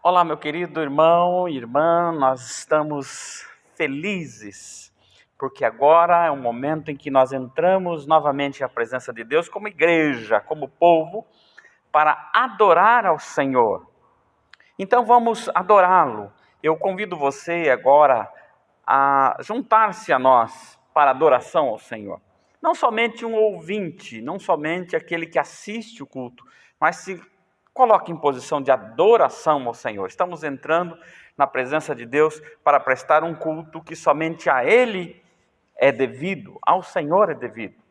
Olá, meu querido irmão e irmã, nós estamos felizes, porque agora é um momento em que nós entramos novamente à presença de Deus como igreja, como povo, para adorar ao Senhor. Então vamos adorá-lo. Eu convido você agora a juntar-se a nós para adoração ao Senhor. Não somente um ouvinte, não somente aquele que assiste o culto, mas se coloque em posição de adoração ao Senhor. Estamos entrando na presença de Deus para prestar um culto que somente a Ele é devido, ao Senhor é devido.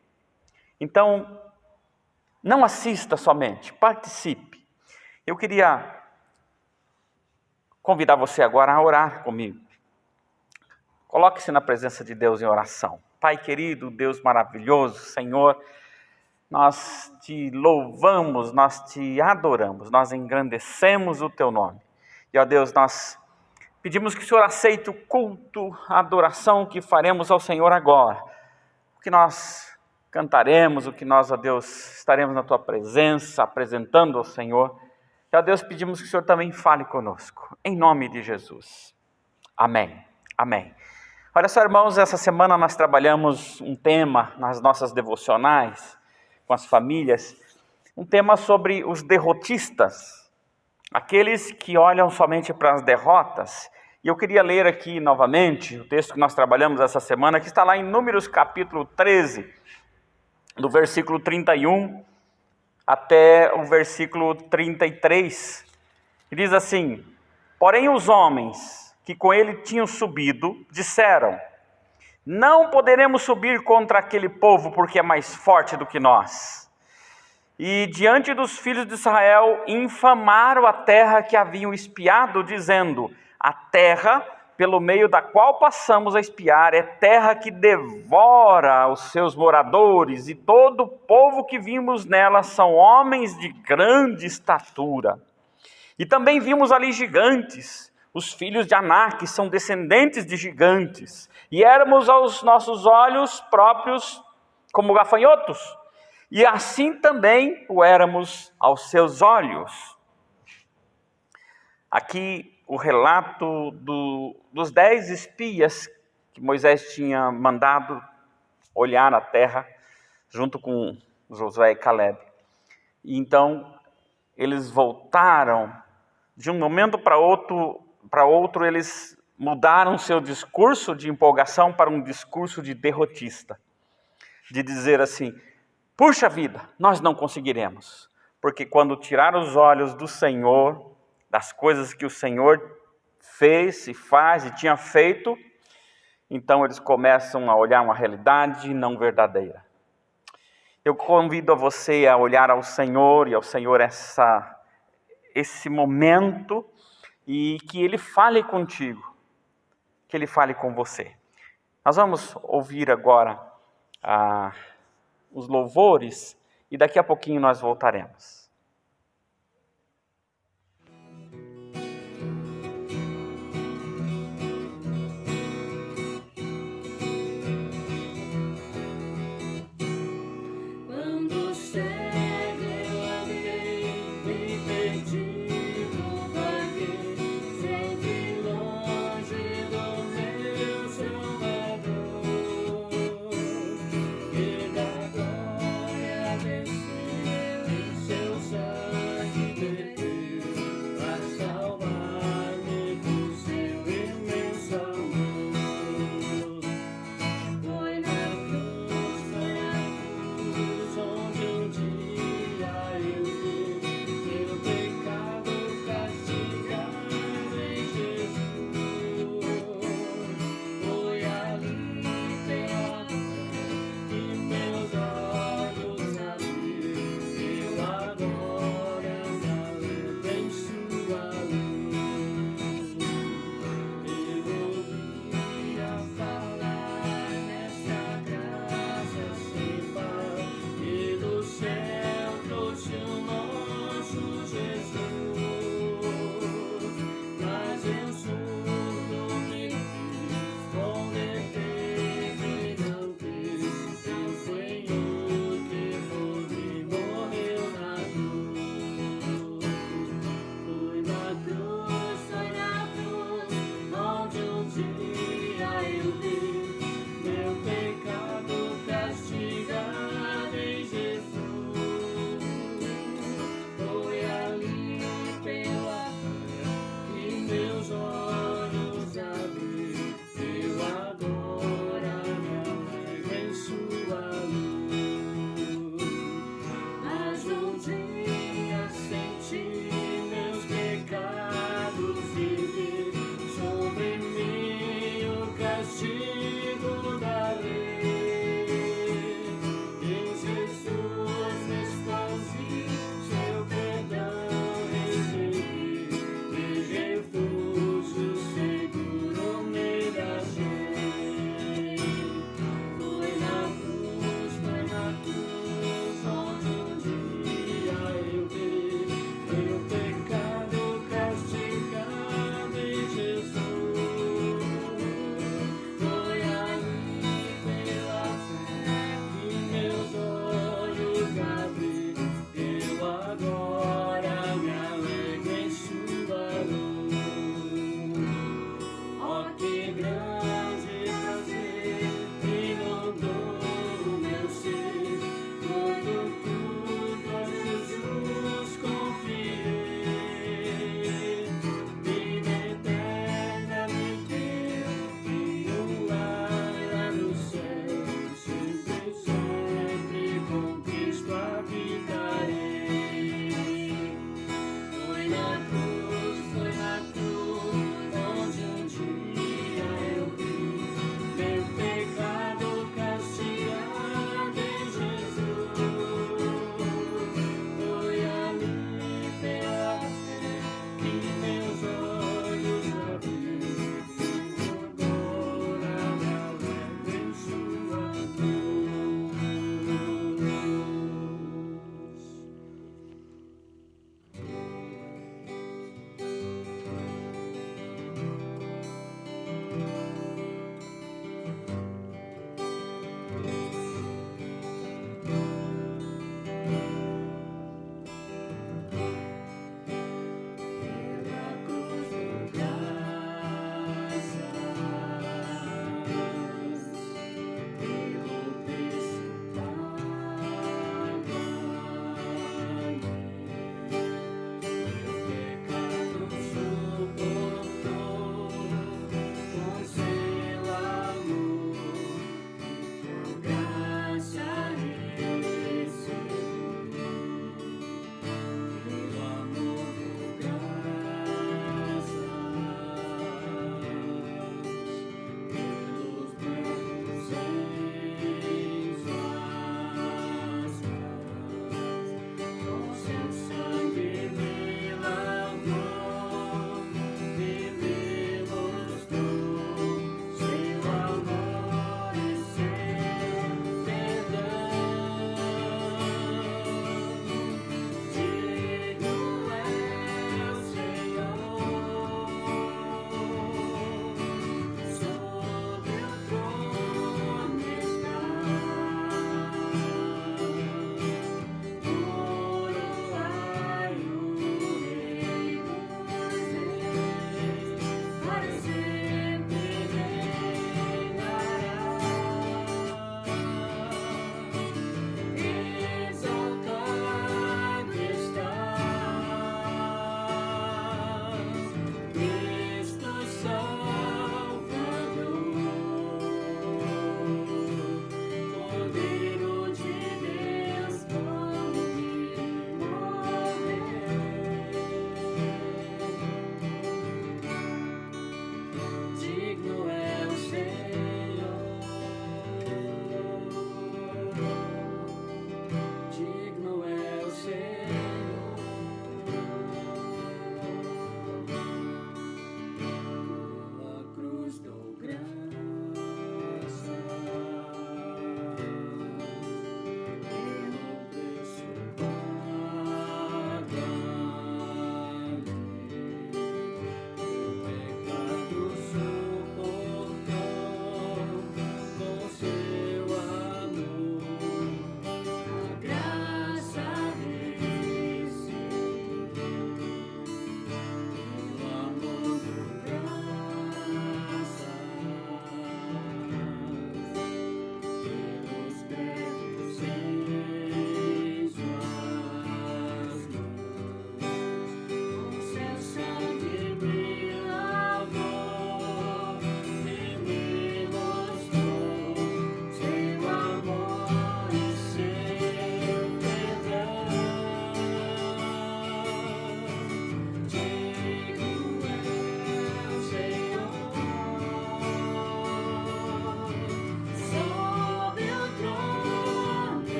Então, não assista somente, participe. Eu queria convidar você agora a orar comigo. Coloque-se na presença de Deus em oração. Pai querido, Deus maravilhoso, Senhor, nós te louvamos, nós te adoramos, nós engrandecemos o teu nome. E, ó Deus, nós pedimos que o Senhor aceite o culto, a adoração que faremos ao Senhor agora. O que nós cantaremos, o que nós, ó Deus, estaremos na tua presença, apresentando ao Senhor. E, ó Deus, pedimos que o Senhor também fale conosco, em nome de Jesus. Amém. Amém. Olha só, irmãos, essa semana nós trabalhamos um tema nas nossas devocionais, com as famílias, um tema sobre os derrotistas, aqueles que olham somente para as derrotas. E eu queria ler aqui novamente o texto que nós trabalhamos essa semana, que está lá em Números capítulo 13, do versículo 31 até o versículo 33. E diz assim: porém os homens que com ele tinham subido disseram: não poderemos subir contra aquele povo, porque é mais forte do que nós. E diante dos filhos de Israel infamaram a terra que haviam espiado, dizendo: a terra pelo meio da qual passamos a espiar é terra que devora os seus moradores, e todo o povo que vimos nela são homens de grande estatura. E também vimos ali gigantes, os filhos de Aná, que são descendentes de gigantes, e éramos aos nossos olhos próprios como gafanhotos, e assim também o éramos aos seus olhos. Aqui o relato dos 10 espias que Moisés tinha mandado olhar a terra, junto com Josué e Caleb. E então eles voltaram, de um momento para outro eles mudaram seu discurso de empolgação para um discurso de derrotista. De dizer assim: puxa vida, nós não conseguiremos. Porque quando tiraram os olhos do Senhor, das coisas que o Senhor fez e faz e tinha feito, então eles começam a olhar uma realidade não verdadeira. Eu convido a você a olhar ao Senhor e ao Senhor esse momento, e que Ele fale contigo, que Ele fale com você. Nós vamos ouvir agora os louvores e daqui a pouquinho nós voltaremos. Seus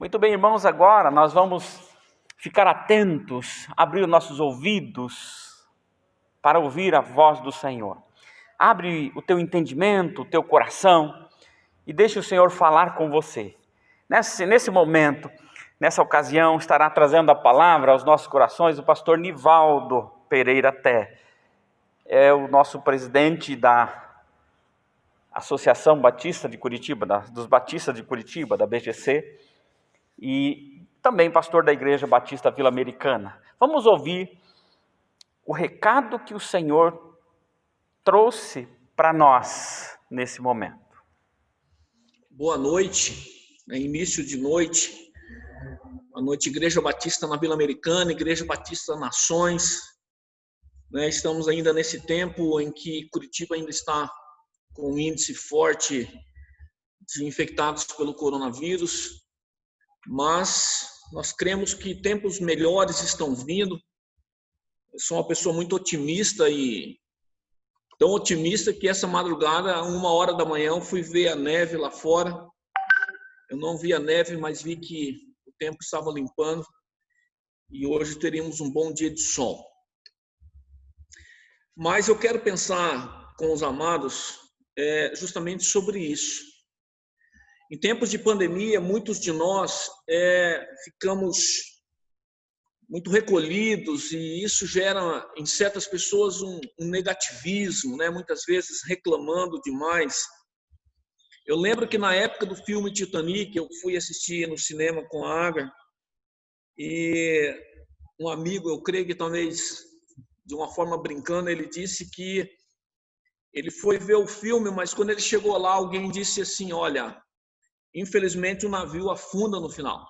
Muito bem, irmãos, agora nós vamos ficar atentos, abrir os nossos ouvidos para ouvir a voz do Senhor. Abre o teu entendimento, o teu coração e deixe o Senhor falar com você. Nesse momento, nessa ocasião, estará trazendo a palavra aos nossos corações o pastor Nivaldo Pereira Té. É o nosso presidente da Associação Batista de Curitiba, dos Batistas de Curitiba, da BGC, e também pastor da Igreja Batista Vila Americana. Vamos ouvir o recado que o Senhor trouxe para nós nesse momento. Boa noite, início de noite. Boa noite, Igreja Batista na Vila Americana, Igreja Batista Nações. Estamos ainda nesse tempo em que Curitiba ainda está com um índice forte de infectados pelo coronavírus, mas nós cremos que tempos melhores estão vindo. Eu sou uma pessoa muito otimista e tão otimista que essa madrugada, 1h da manhã, eu fui ver a neve lá fora Eu não vi a neve, mas vi que o tempo estava limpando e hoje teríamos um bom dia de sol. Mas eu quero pensar com os amados justamente sobre isso. Em tempos de pandemia, muitos de nós ficamos muito recolhidos e isso gera em certas pessoas um negativismo, né? Muitas vezes reclamando demais. Eu lembro que na época do filme Titanic, eu fui assistir no cinema com a Agar e um amigo, eu creio que talvez de uma forma brincando, ele disse que ele foi ver o filme, mas quando ele chegou lá, alguém disse assim, olha, infelizmente o navio afunda no final.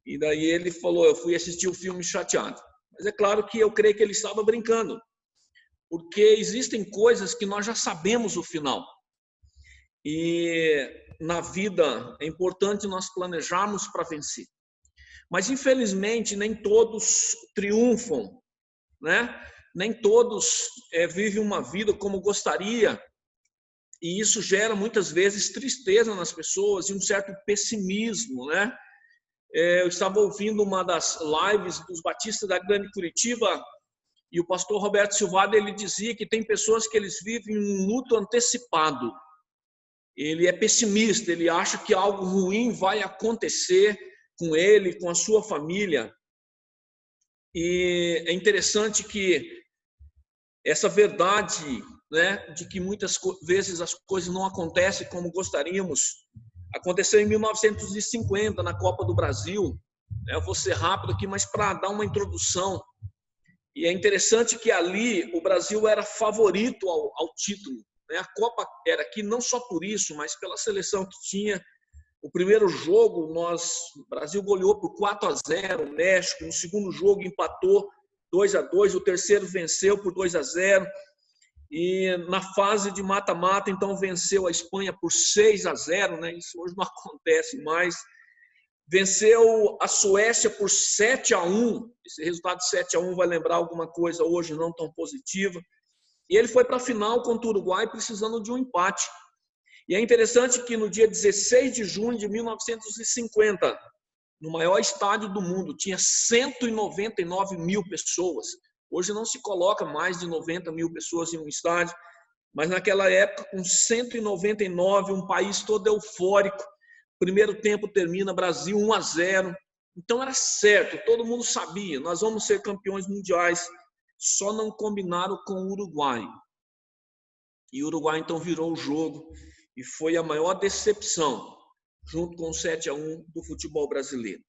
E daí ele falou, eu fui assistir o filme chateado. Mas é claro que eu creio que ele estava brincando, porque existem coisas que nós já sabemos o final. E na vida é importante nós planejarmos para vencer. Mas infelizmente nem todos triunfam, né? Nem todos vivem uma vida como gostaria. E isso gera muitas vezes tristeza nas pessoas e um certo pessimismo, né? Eu estava ouvindo uma das lives dos Batistas da Grande Curitiba e o pastor Roberto Silvado, ele dizia que tem pessoas que eles vivem um luto antecipado. Ele é pessimista, ele acha que algo ruim vai acontecer com ele, com a sua família. E é interessante que essa verdade, né, de que muitas vezes as coisas não acontecem como gostaríamos, aconteceu em 1950, na Copa do Brasil. Eu vou ser rápido aqui, mas para dar uma introdução. E é interessante que ali o Brasil era favorito ao título. A Copa era aqui não só por isso, mas pela seleção que tinha. O primeiro jogo, o Brasil goleou por 4-0 o México. No segundo jogo empatou 2-2. O terceiro venceu por 2-0. E na fase de mata-mata, então, venceu a Espanha por 6-0, né? Isso hoje não acontece mais. Venceu a Suécia por 7-1. Esse resultado de 7-1 vai lembrar alguma coisa hoje não tão positiva. E ele foi para a final contra o Uruguai precisando de um empate. E é interessante que no dia 16 de junho de 1950, no maior estádio do mundo, tinha 199 mil pessoas. Hoje não se coloca mais de 90 mil pessoas em um estádio, mas naquela época, com 199, um país todo eufórico. Primeiro tempo termina, Brasil 1-0. Então era certo, todo mundo sabia, nós vamos ser campeões mundiais. Só não combinaram com o Uruguai. E o Uruguai então virou o jogo e foi a maior decepção, junto com o 7-1 do futebol brasileiro.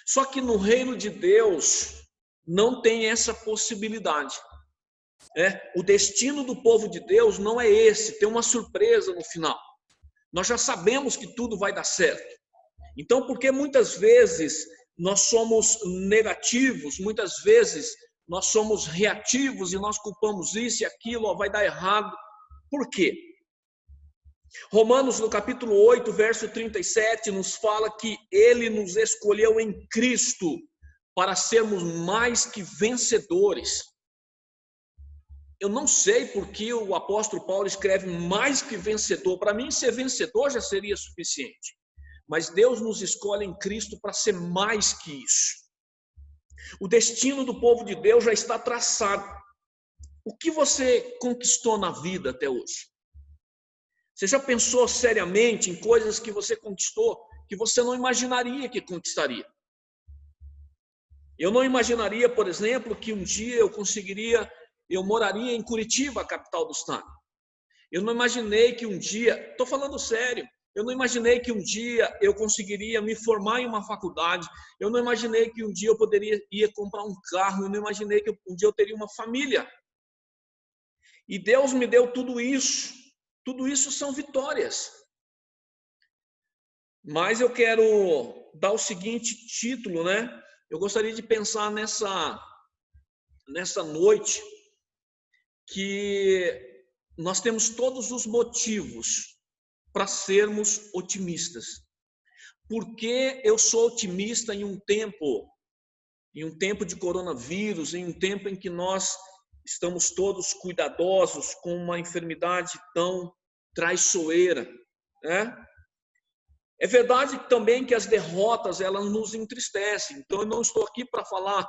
Só que no reino de Deus não tem essa possibilidade. O destino do povo de Deus não é esse, tem uma surpresa no final. Nós já sabemos que tudo vai dar certo. Então, porque muitas vezes nós somos negativos, muitas vezes nós somos reativos e nós culpamos isso e aquilo, vai dar errado. Por quê? Romanos, no capítulo 8, verso 37, nos fala que ele nos escolheu em Cristo para sermos mais que vencedores. Eu não sei por que o apóstolo Paulo escreve mais que vencedor. Para mim, ser vencedor já seria suficiente. Mas Deus nos escolhe em Cristo para ser mais que isso. O destino do povo de Deus já está traçado. O que você conquistou na vida até hoje? Você já pensou seriamente em coisas que você conquistou que você não imaginaria que conquistaria? Eu não imaginaria, por exemplo, que um dia eu moraria em Curitiba, a capital do estado. Eu não imaginei que um dia, estou falando sério, eu não imaginei que um dia eu conseguiria me formar em uma faculdade. Eu não imaginei que um dia eu ia comprar um carro. Eu não imaginei que um dia eu teria uma família. E Deus me deu tudo isso. Tudo isso são vitórias. Mas eu quero dar o seguinte título, né? Eu gostaria de pensar nessa noite que nós temos todos os motivos para sermos otimistas. Por que eu sou otimista em um tempo de coronavírus, em um tempo em que nós estamos todos cuidadosos com uma enfermidade tão traiçoeira, né? É verdade também que as derrotas, elas nos entristecem. Então, eu não estou aqui para falar,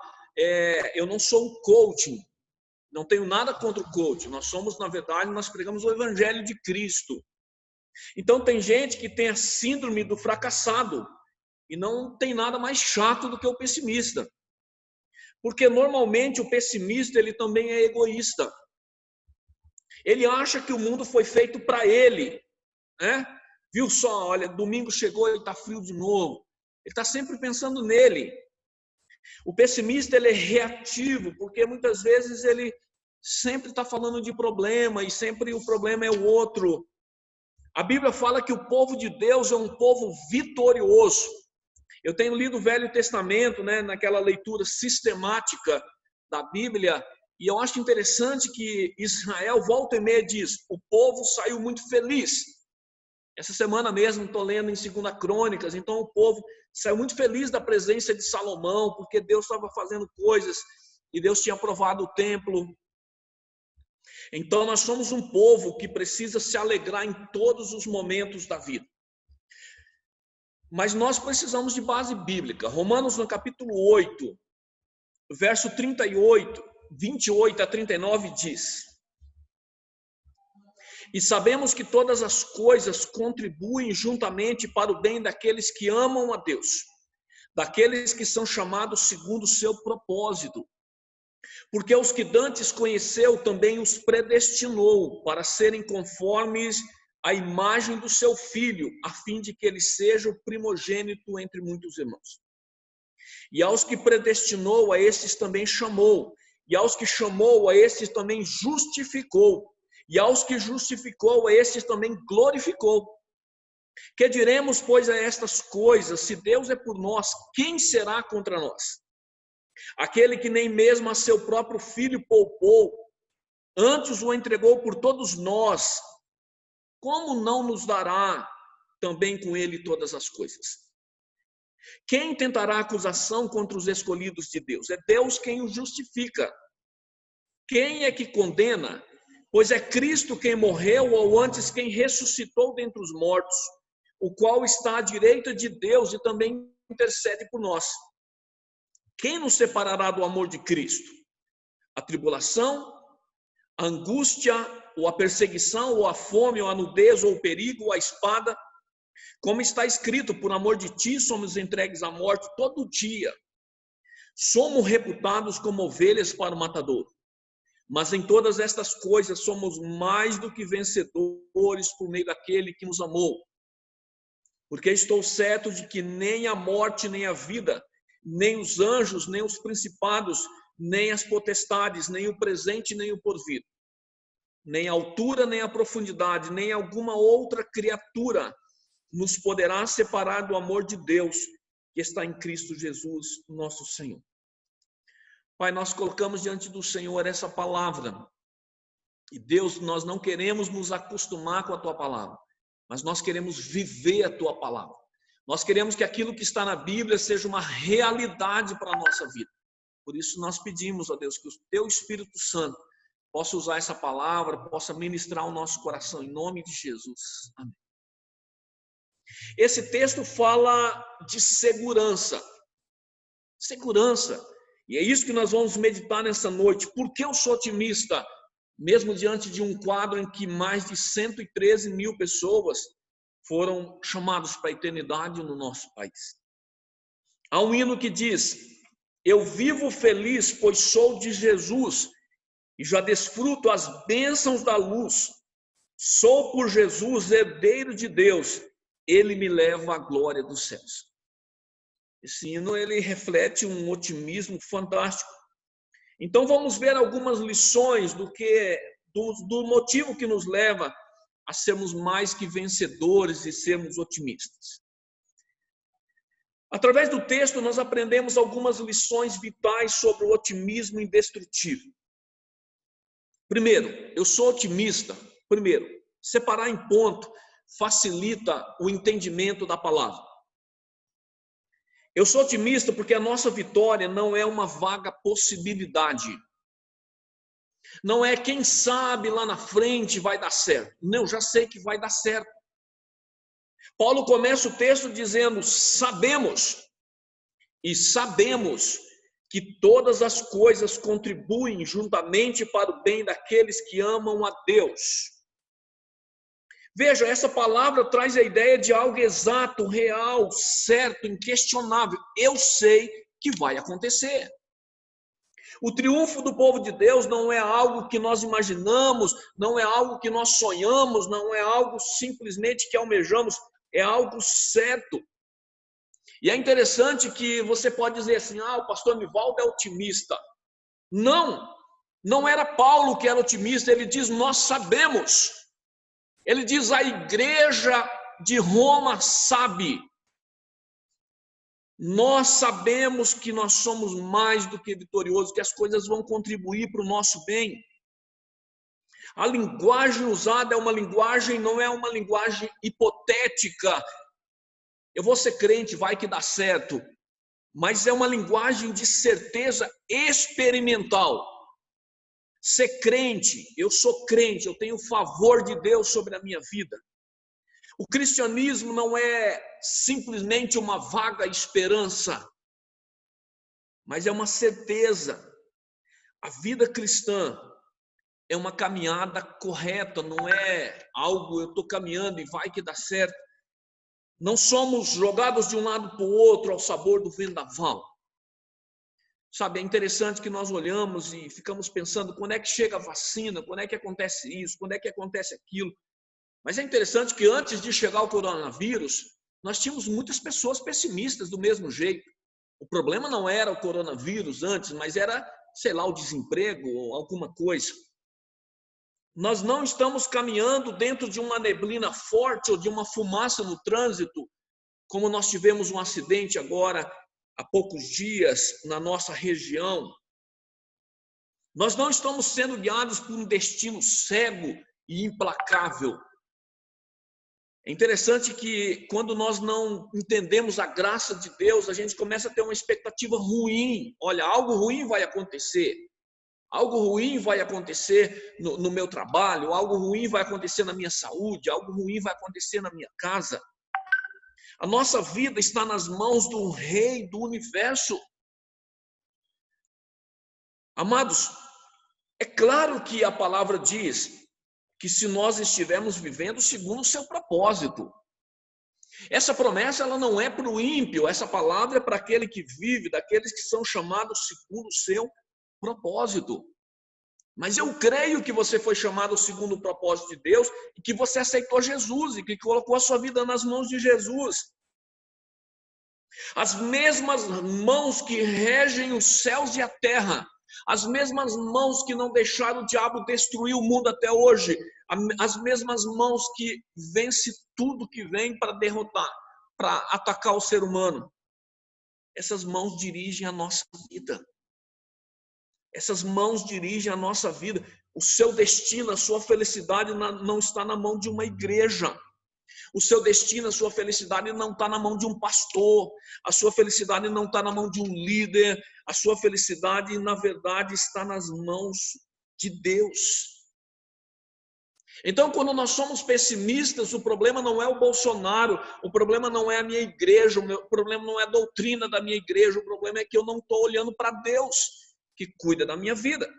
eu não sou um coaching, não tenho nada contra o coaching. Nós somos, na verdade, nós pregamos o evangelho de Cristo. Então, tem gente que tem a síndrome do fracassado e não tem nada mais chato do que o pessimista. Porque, normalmente, o pessimista, ele também é egoísta. Ele acha que o mundo foi feito para ele, né? Viu só, olha, domingo chegou, ele está frio de novo. Ele está sempre pensando nele. O pessimista, ele é reativo, porque muitas vezes ele sempre está falando de problema e sempre o problema é o outro. A Bíblia fala que o povo de Deus é um povo vitorioso. Eu tenho lido o Velho Testamento, né, naquela leitura sistemática da Bíblia, e eu acho interessante que Israel, volta e meia, diz: o povo saiu muito feliz. Essa semana mesmo estou lendo em 2 Crônicas, então o povo saiu muito feliz da presença de Salomão, porque Deus estava fazendo coisas e Deus tinha aprovado o templo. Então nós somos um povo que precisa se alegrar em todos os momentos da vida. Mas nós precisamos de base bíblica. Romanos, no capítulo 8, verso 38, 28 a 39 diz: e sabemos que todas as coisas contribuem juntamente para o bem daqueles que amam a Deus, daqueles que são chamados segundo o seu propósito. Porque os que dantes conheceu também os predestinou para serem conformes à imagem do seu Filho, a fim de que ele seja o primogênito entre muitos irmãos. E aos que predestinou, a estes também chamou. E aos que chamou, a estes também justificou. E aos que justificou, a estes também glorificou. Que diremos, pois, a estas coisas? Se Deus é por nós, quem será contra nós? Aquele que nem mesmo a seu próprio Filho poupou, antes o entregou por todos nós, como não nos dará também com ele todas as coisas? Quem tentará acusação contra os escolhidos de Deus? É Deus quem os justifica. Quem é que condena? Pois é Cristo quem morreu, ou antes quem ressuscitou dentre os mortos, o qual está à direita de Deus e também intercede por nós. Quem nos separará do amor de Cristo? A tribulação, a angústia, ou a perseguição, ou a fome, ou a nudez, ou o perigo, ou a espada? Como está escrito: por amor de ti somos entregues à morte todo dia. Somos reputados como ovelhas para o matador. Mas em todas estas coisas somos mais do que vencedores por meio daquele que nos amou. Porque estou certo de que nem a morte, nem a vida, nem os anjos, nem os principados, nem as potestades, nem o presente, nem o porvir, nem a altura, nem a profundidade, nem alguma outra criatura nos poderá separar do amor de Deus que está em Cristo Jesus, nosso Senhor. Pai, nós colocamos diante do Senhor essa palavra. E Deus, nós não queremos nos acostumar com a tua palavra, mas nós queremos viver a tua palavra. Nós queremos que aquilo que está na Bíblia seja uma realidade para a nossa vida. Por isso nós pedimos, ó Deus, que o teu Espírito Santo possa usar essa palavra, possa ministrar o nosso coração, em nome de Jesus. Amém. Esse texto fala de segurança. Segurança. E é isso que nós vamos meditar nessa noite. Por que eu sou otimista? Mesmo diante de um quadro em que mais de 113 mil pessoas foram chamados para a eternidade no nosso país. Há um hino que diz: eu vivo feliz, pois sou de Jesus, e já desfruto as bênçãos da luz. Sou por Jesus herdeiro de Deus, ele me leva à glória dos céus. Esse hino, ele reflete um otimismo fantástico. Então vamos ver algumas lições do motivo que nos leva a sermos mais que vencedores e sermos otimistas. Através do texto nós aprendemos algumas lições vitais sobre o otimismo indestrutível. Primeiro, eu sou otimista. Primeiro, separar em ponto facilita o entendimento da palavra. Eu sou otimista porque a nossa vitória não é uma vaga possibilidade. Não é quem sabe lá na frente vai dar certo. Não, já sei que vai dar certo. Paulo começa o texto dizendo: sabemos que todas as coisas contribuem juntamente para o bem daqueles que amam a Deus. Veja, essa palavra traz a ideia de algo exato, real, certo, inquestionável. Eu sei que vai acontecer. O triunfo do povo de Deus não é algo que nós imaginamos, não é algo que nós sonhamos, não é algo simplesmente que almejamos, é algo certo. E é interessante que você pode dizer assim: o pastor Nivaldo é otimista. Não era Paulo que era otimista, ele diz: nós sabemos. Ele diz: a igreja de Roma sabe. Nós sabemos que nós somos mais do que vitoriosos, que as coisas vão contribuir para o nosso bem. A linguagem usada é uma linguagem, não é uma linguagem hipotética. Eu vou ser crente, vai que dá certo. Mas é uma linguagem de certeza experimental. Ser crente, eu sou crente, eu tenho o favor de Deus sobre a minha vida. O cristianismo não é simplesmente uma vaga esperança, mas é uma certeza. A vida cristã é uma caminhada correta, não é algo eu estou caminhando e vai que dá certo. Não somos jogados de um lado para o outro ao sabor do vendaval. Sabe, é interessante que nós olhamos e ficamos pensando: quando é que chega a vacina, quando é que acontece isso, quando é que acontece aquilo. Mas é interessante que antes de chegar o coronavírus, nós tínhamos muitas pessoas pessimistas do mesmo jeito. O problema não era o coronavírus antes, mas era, sei lá, o desemprego ou alguma coisa. Nós não estamos caminhando dentro de uma neblina forte ou de uma fumaça no trânsito, como nós tivemos um acidente agora há poucos dias na nossa região. Nós não estamos sendo guiados por um destino cego e implacável. É interessante que quando nós não entendemos a graça de Deus, a gente começa a ter uma expectativa ruim. Olha, algo ruim vai acontecer. Algo ruim vai acontecer no meu trabalho, algo ruim vai acontecer na minha saúde, algo ruim vai acontecer na minha casa. A nossa vida está nas mãos do Rei do Universo. Amados, é claro que a palavra diz que se nós estivermos vivendo segundo o seu propósito. Essa promessa ela não é para o ímpio, essa palavra é para aquele que vive, daqueles que são chamados segundo o seu propósito. Mas eu creio que você foi chamado segundo o propósito de Deus e que você aceitou Jesus e que colocou a sua vida nas mãos de Jesus. As mesmas mãos que regem os céus e a terra, as mesmas mãos que não deixaram o diabo destruir o mundo até hoje, as mesmas mãos que vence tudo que vem para derrotar, para atacar o ser humano. Essas mãos dirigem a nossa vida. Essas mãos dirigem a nossa vida. O seu destino, a sua felicidade não está na mão de uma igreja. O seu destino, a sua felicidade não está na mão de um pastor. A sua felicidade não está na mão de um líder. A sua felicidade, na verdade, está nas mãos de Deus. Então, quando nós somos pessimistas, o problema não é o Bolsonaro, o problema não é a minha igreja, o problema não é a doutrina da minha igreja, o problema é que eu não estou olhando para Deus, que cuida da minha vida.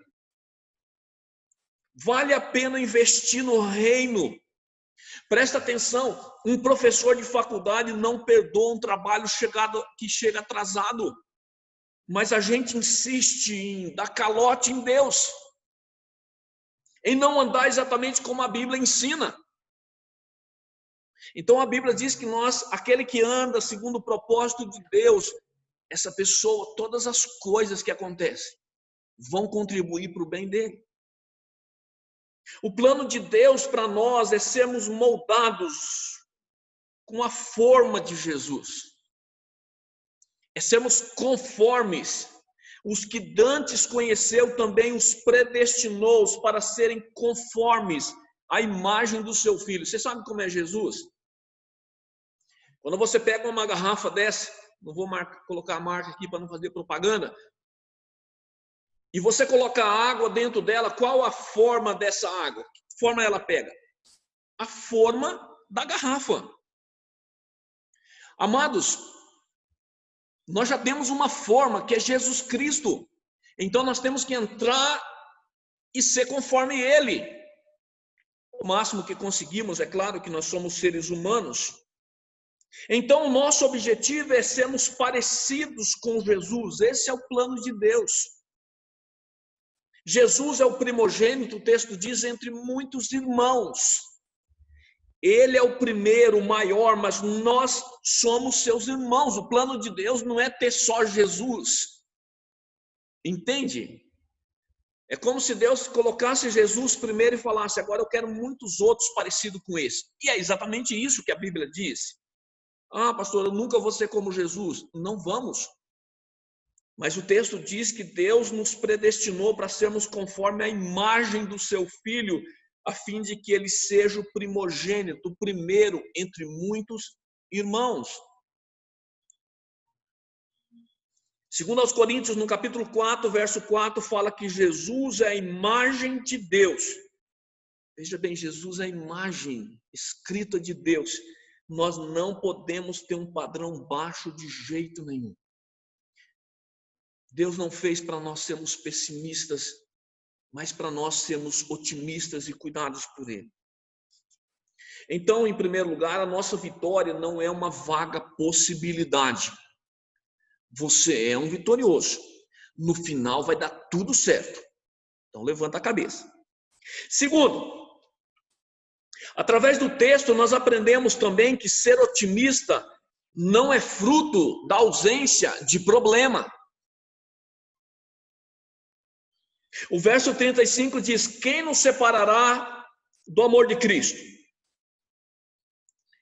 Vale a pena investir no reino. Presta atenção, um professor de faculdade não perdoa um trabalho que chega atrasado, mas a gente insiste em dar calote em Deus, em não andar exatamente como a Bíblia ensina. Então a Bíblia diz que aquele que anda segundo o propósito de Deus, essa pessoa, todas as coisas que acontecem, vão contribuir para o bem dele. O plano de Deus para nós é sermos moldados com a forma de Jesus. É sermos conformes. Os que dantes conheceu também os predestinou para serem conformes à imagem do seu filho. Você sabe como é Jesus? Quando você pega uma garrafa dessa, não vou colocar a marca aqui para não fazer propaganda, e você coloca água dentro dela, qual a forma dessa água? Que forma ela pega? A forma da garrafa. Amados, nós já temos uma forma que é Jesus Cristo. Então nós temos que entrar e ser conforme Ele. O máximo que conseguimos, é claro que nós somos seres humanos. Então o nosso objetivo é sermos parecidos com Jesus. Esse é o plano de Deus. Jesus é o primogênito, o texto diz, entre muitos irmãos. Ele é o primeiro, o maior, mas nós somos seus irmãos. O plano de Deus não é ter só Jesus. Entende? É como se Deus colocasse Jesus primeiro e falasse, agora eu quero muitos outros parecidos com esse. E é exatamente isso que a Bíblia diz. Ah, pastor, eu nunca vou ser como Jesus. Não vamos. Mas o texto diz que Deus nos predestinou para sermos conforme a imagem do seu Filho, a fim de que ele seja o primogênito, o primeiro entre muitos irmãos. Segundo aos Coríntios, no capítulo 4, verso 4, fala que Jesus é a imagem de Deus. Veja bem, Jesus é a imagem escrita de Deus. Nós não podemos ter um padrão baixo de jeito nenhum. Deus não fez para nós sermos pessimistas, mas para nós sermos otimistas e cuidados por Ele. Então, em primeiro lugar, a nossa vitória não é uma vaga possibilidade. Você é um vitorioso. No final vai dar tudo certo. Então, levanta a cabeça. Segundo, através do texto, nós aprendemos também que ser otimista não é fruto da ausência de problema. O verso 35 diz, quem nos separará do amor de Cristo?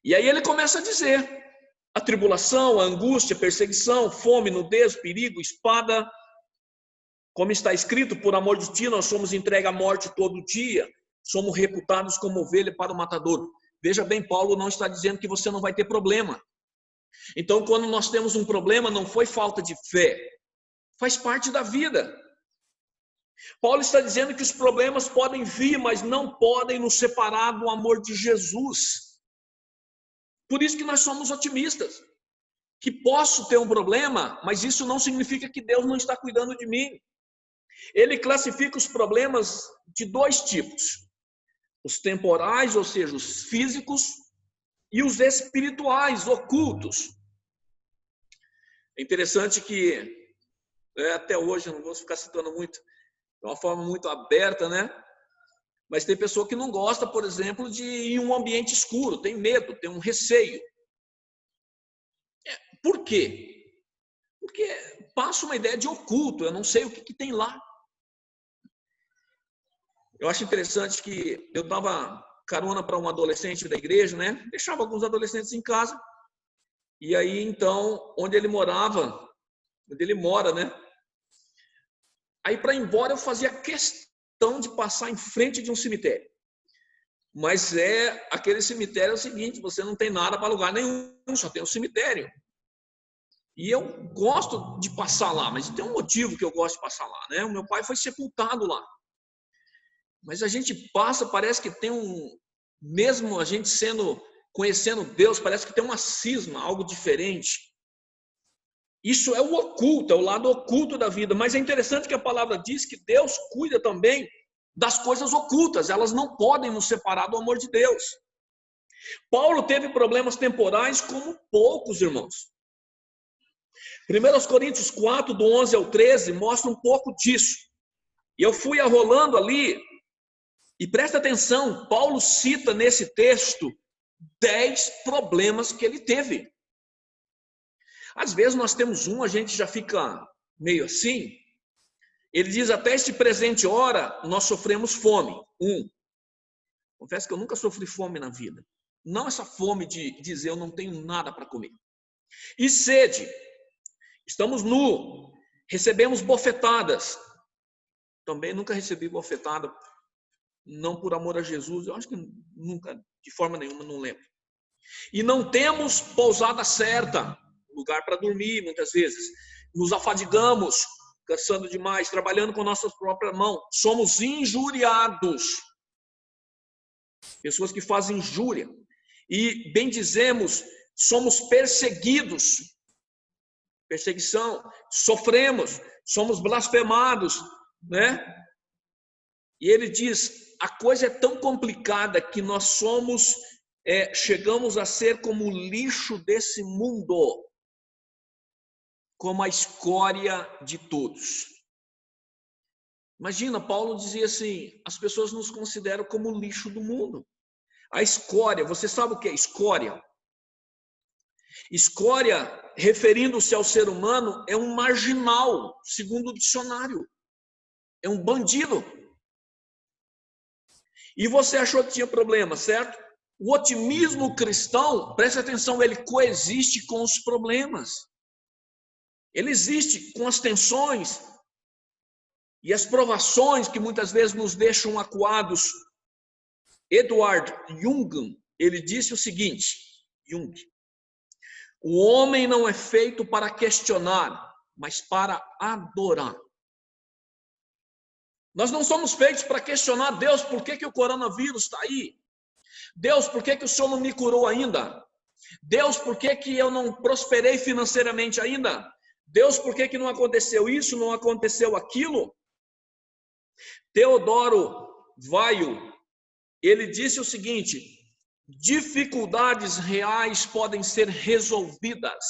E aí ele começa a dizer, a tribulação, a angústia, a perseguição, fome, nudez, perigo, espada, como está escrito, por amor de ti nós somos entregues à morte todo dia, somos reputados como ovelha para o matador. Veja bem, Paulo não está dizendo que você não vai ter problema. Então, quando nós temos um problema, não foi falta de fé, faz parte da vida. Paulo está dizendo que os problemas podem vir, mas não podem nos separar do amor de Jesus. Por isso que nós somos otimistas. Que posso ter um problema, mas isso não significa que Deus não está cuidando de mim. Ele classifica os problemas de dois tipos. Os temporais, ou seja, os físicos, e os espirituais, ocultos. É interessante que, até hoje, eu não vou ficar citando muito, de uma forma muito aberta, né? Mas tem pessoa que não gosta, por exemplo, de ir em um ambiente escuro, tem medo, tem um receio. Por quê? Porque passa uma ideia de oculto, eu não sei o que tem lá. Eu acho interessante que eu dava carona para um adolescente da igreja, né? Deixava alguns adolescentes em casa. E aí, então, onde ele morava, onde ele mora, né? Aí, para ir embora, eu fazia questão de passar em frente de um cemitério. Mas aquele cemitério é o seguinte, você não tem nada para lugar nenhum, só tem um cemitério. E eu gosto de passar lá, mas tem um motivo que eu gosto de passar lá, né? O meu pai foi sepultado lá. Mas a gente passa, parece que tem mesmo a gente conhecendo Deus, parece que tem uma cisma, algo diferente. Isso é o oculto, é o lado oculto da vida. Mas é interessante que a palavra diz que Deus cuida também das coisas ocultas. Elas não podem nos separar do amor de Deus. Paulo teve problemas temporais como poucos, irmãos. 1 Coríntios 4, do 11 ao 13, mostra um pouco disso. E eu fui arrolando ali, e presta atenção, Paulo cita nesse texto 10 problemas que ele teve. Às vezes nós temos a gente já fica meio assim. Ele diz, até este presente hora, nós sofremos fome. Confesso que eu nunca sofri fome na vida. Não essa fome de dizer eu não tenho nada para comer. E sede. Estamos nus. Recebemos bofetadas. Também nunca recebi bofetada. Não por amor a Jesus. Eu acho que nunca, de forma nenhuma, não lembro. E não temos pousada certa. Lugar para dormir, muitas vezes. Nos afadigamos, cansando demais, trabalhando com nossas próprias mãos. Somos injuriados. Pessoas que fazem injúria. E bendizemos somos perseguidos, perseguição, sofremos, somos blasfemados, né? E ele diz, a coisa é tão complicada que nós chegamos a ser como o lixo desse mundo, como a escória de todos. Imagina, Paulo dizia assim, as pessoas nos consideram como o lixo do mundo. A escória, você sabe o que é escória? Escória, referindo-se ao ser humano, é um marginal, segundo o dicionário. É um bandido. E você achou que tinha problema, certo? O otimismo cristão, preste atenção, ele coexiste com os problemas. Ele existe com as tensões e as provações que muitas vezes nos deixam acuados. Edward Jung, ele disse o seguinte, Jung, o homem não é feito para questionar, mas para adorar. Nós não somos feitos para questionar Deus, por que o coronavírus está aí? Deus, por que o Senhor não me curou ainda? Deus, por que eu não prosperei financeiramente ainda? Deus, por que não aconteceu isso, não aconteceu aquilo? Teodoro Vaio, ele disse o seguinte, dificuldades reais podem ser resolvidas,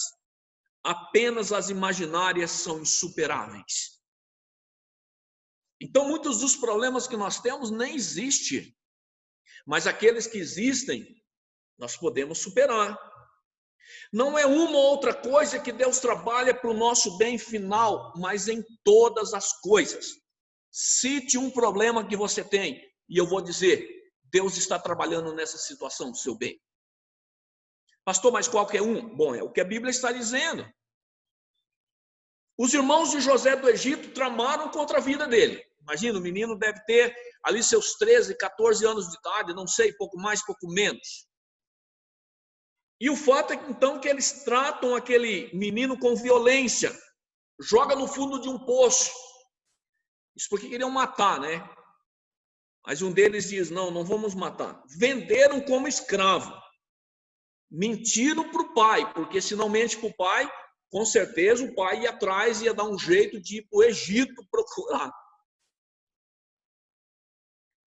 apenas as imaginárias são insuperáveis. Então, muitos dos problemas que nós temos nem existem, mas aqueles que existem, nós podemos superar. Não é uma ou outra coisa que Deus trabalha para o nosso bem final, mas em todas as coisas. Cite um problema que você tem, e eu vou dizer, Deus está trabalhando nessa situação do seu bem. Pastor, mas qual que é um? Bom, é o que a Bíblia está dizendo. Os irmãos de José do Egito tramaram contra a vida dele. Imagina, o menino deve ter ali seus 13, 14 anos de idade, não sei, pouco mais, pouco menos. E o fato é então que eles tratam aquele menino com violência, joga no fundo de um poço. Isso porque queriam matar, né? Mas um deles diz, não vamos matar. Venderam como escravo. Mentiram para o pai, porque se não mente para o pai, com certeza o pai ia atrás, ia dar um jeito de ir para o Egito procurar.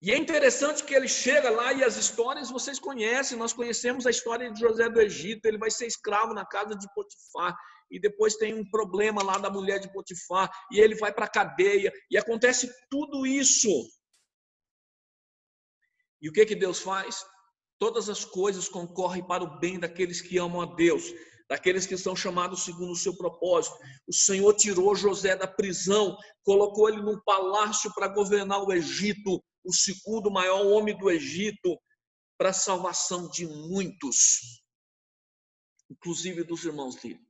E é interessante que ele chega lá e as histórias vocês conhecem, nós conhecemos a história de José do Egito, ele vai ser escravo na casa de Potifar, e depois tem um problema lá da mulher de Potifar, e ele vai para a cadeia, e acontece tudo isso. E o que Deus faz? Todas as coisas concorrem para o bem daqueles que amam a Deus, daqueles que são chamados segundo o seu propósito. O Senhor tirou José da prisão, colocou ele num palácio para governar o Egito, o segundo maior homem do Egito, para a salvação de muitos, inclusive dos irmãos dele.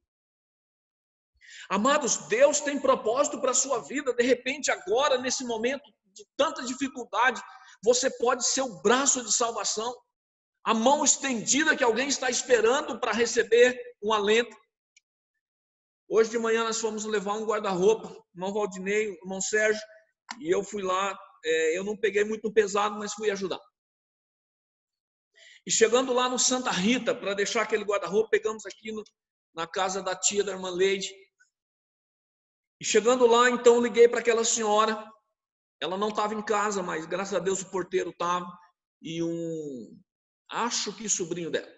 Amados, Deus tem propósito para a sua vida. De repente, agora, nesse momento de tanta dificuldade, você pode ser o braço de salvação, a mão estendida que alguém está esperando para receber um alento. Hoje de manhã nós fomos levar um guarda-roupa, irmão Valdinei, irmão Sérgio, e eu fui lá, eu não peguei muito pesado, mas fui ajudar. E chegando lá no Santa Rita, para deixar aquele guarda-roupa, pegamos aqui na casa da tia da irmã Leide. E chegando lá, então, liguei para aquela senhora, ela não estava em casa, mas graças a Deus o porteiro estava, e acho que sobrinho dela.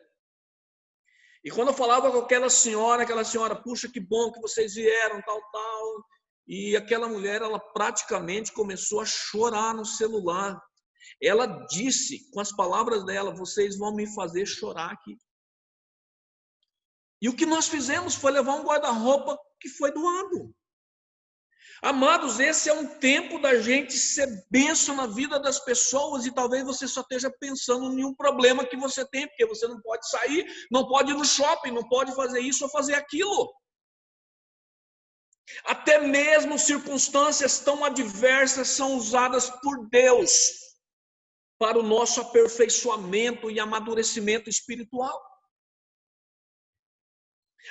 E quando eu falava com aquela senhora, puxa, que bom que vocês vieram, tal. E aquela mulher, ela praticamente começou a chorar no celular. Ela disse, com as palavras dela, vocês vão me fazer chorar aqui. E o que nós fizemos foi levar um guarda-roupa que foi doado. Amados, esse é um tempo da gente ser bênção na vida das pessoas, e talvez você só esteja pensando em um problema que você tem, porque você não pode sair, não pode ir no shopping, não pode fazer isso ou fazer aquilo. Até mesmo circunstâncias tão adversas são usadas por Deus para o nosso aperfeiçoamento e amadurecimento espiritual.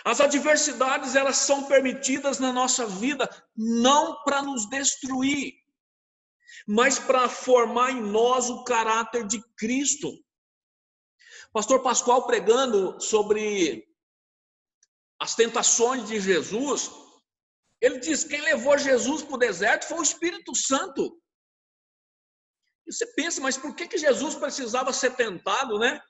As adversidades, elas são permitidas na nossa vida, não para nos destruir, mas para formar em nós o caráter de Cristo. Pastor Pascoal, pregando sobre as tentações de Jesus, ele diz que quem levou Jesus para o deserto foi o Espírito Santo. E você pensa, mas por que Jesus precisava ser tentado, né?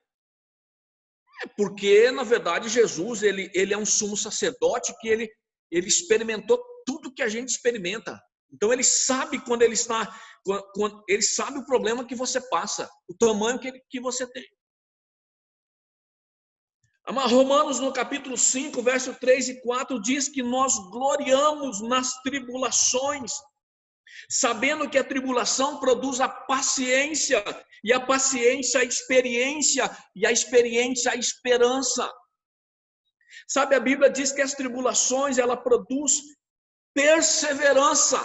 É porque, na verdade, Jesus, ele é um sumo sacerdote que ele experimentou tudo que a gente experimenta. Então, ele sabe quando ele sabe o problema que você passa, o tamanho que você tem. Romanos, no capítulo 5, verso 3 e 4, diz que nós gloriamos nas tribulações, sabendo que a tribulação produz a paciência, e a paciência a experiência, e a experiência a esperança. Sabe, a Bíblia diz que as tribulações, ela produz perseverança.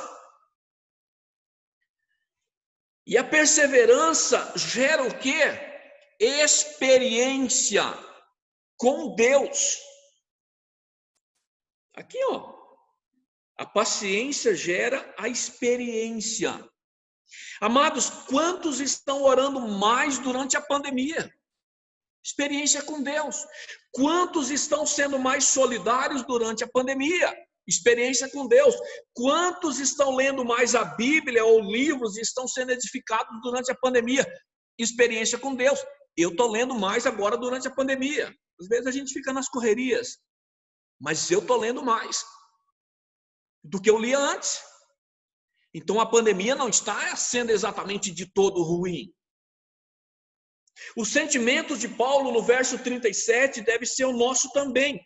E a perseverança gera o quê? Experiência com Deus. Aqui, ó. A paciência gera a experiência. Amados, quantos estão orando mais durante a pandemia? Experiência com Deus. Quantos estão sendo mais solidários durante a pandemia? Experiência com Deus. Quantos estão lendo mais a Bíblia ou livros e estão sendo edificados durante a pandemia? Experiência com Deus. Eu estou lendo mais agora durante a pandemia. Às vezes a gente fica nas correrias, mas eu estou lendo mais do que eu lia antes. Então a pandemia não está sendo exatamente de todo ruim. O sentimento de Paulo no verso 37 deve ser o nosso também.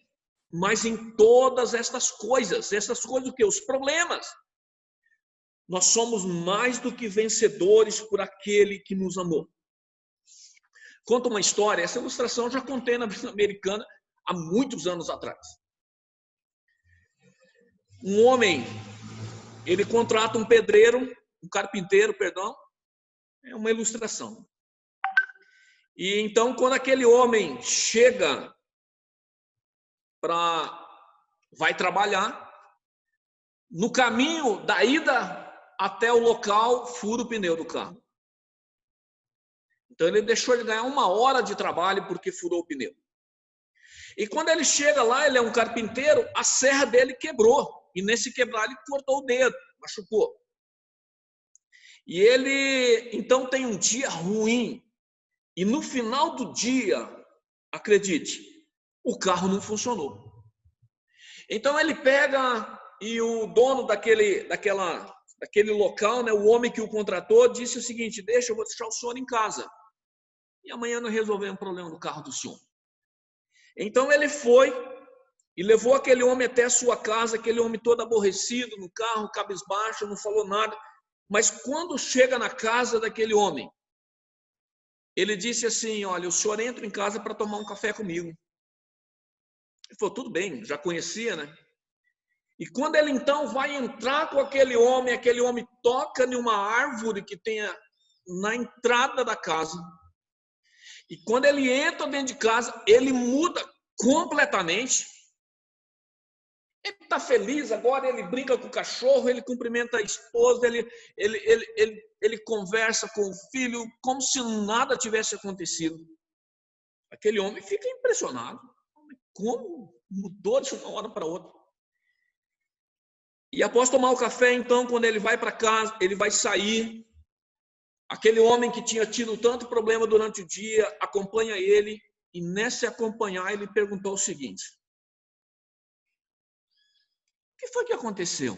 Mas em todas estas coisas o que? Os problemas. Nós somos mais do que vencedores por aquele que nos amou. Conta uma história, essa ilustração eu já contei na Bíblia Americana há muitos anos atrás. Um homem, ele contrata um pedreiro, um carpinteiro, perdão, é uma ilustração. E então, quando aquele homem chega vai trabalhar, no caminho da ida até o local, fura o pneu do carro. Então, ele deixou de ganhar 1 hora de trabalho porque furou o pneu. E quando ele chega lá, ele é um carpinteiro, a serra dele quebrou. E nesse quebrar, ele cortou o dedo, machucou. E ele, então, tem um dia ruim. E no final do dia, acredite, o carro não funcionou. Então ele pega e o dono daquele local, né, o homem que o contratou, disse o seguinte: eu vou deixar o senhor em casa. E amanhã nós resolvemos o problema do carro do senhor. Então ele foi e levou aquele homem até a sua casa, aquele homem todo aborrecido no carro, cabisbaixo, não falou nada. Mas quando chega na casa daquele homem, ele disse assim: olha, o senhor entra em casa para tomar um café comigo. Ele falou: tudo bem, já conhecia, né? E quando ele então vai entrar com aquele homem toca em uma árvore que tenha na entrada da casa. E quando ele entra dentro de casa, ele muda completamente. Ele está feliz agora, ele brinca com o cachorro, ele cumprimenta a esposa, ele conversa com o filho como se nada tivesse acontecido. Aquele homem fica impressionado. Como mudou de uma hora para outra? E após tomar o café, então, quando ele vai para casa, ele vai sair. Aquele homem que tinha tido tanto problema durante o dia acompanha ele, e nesse acompanhar ele perguntou o seguinte: o que foi que aconteceu?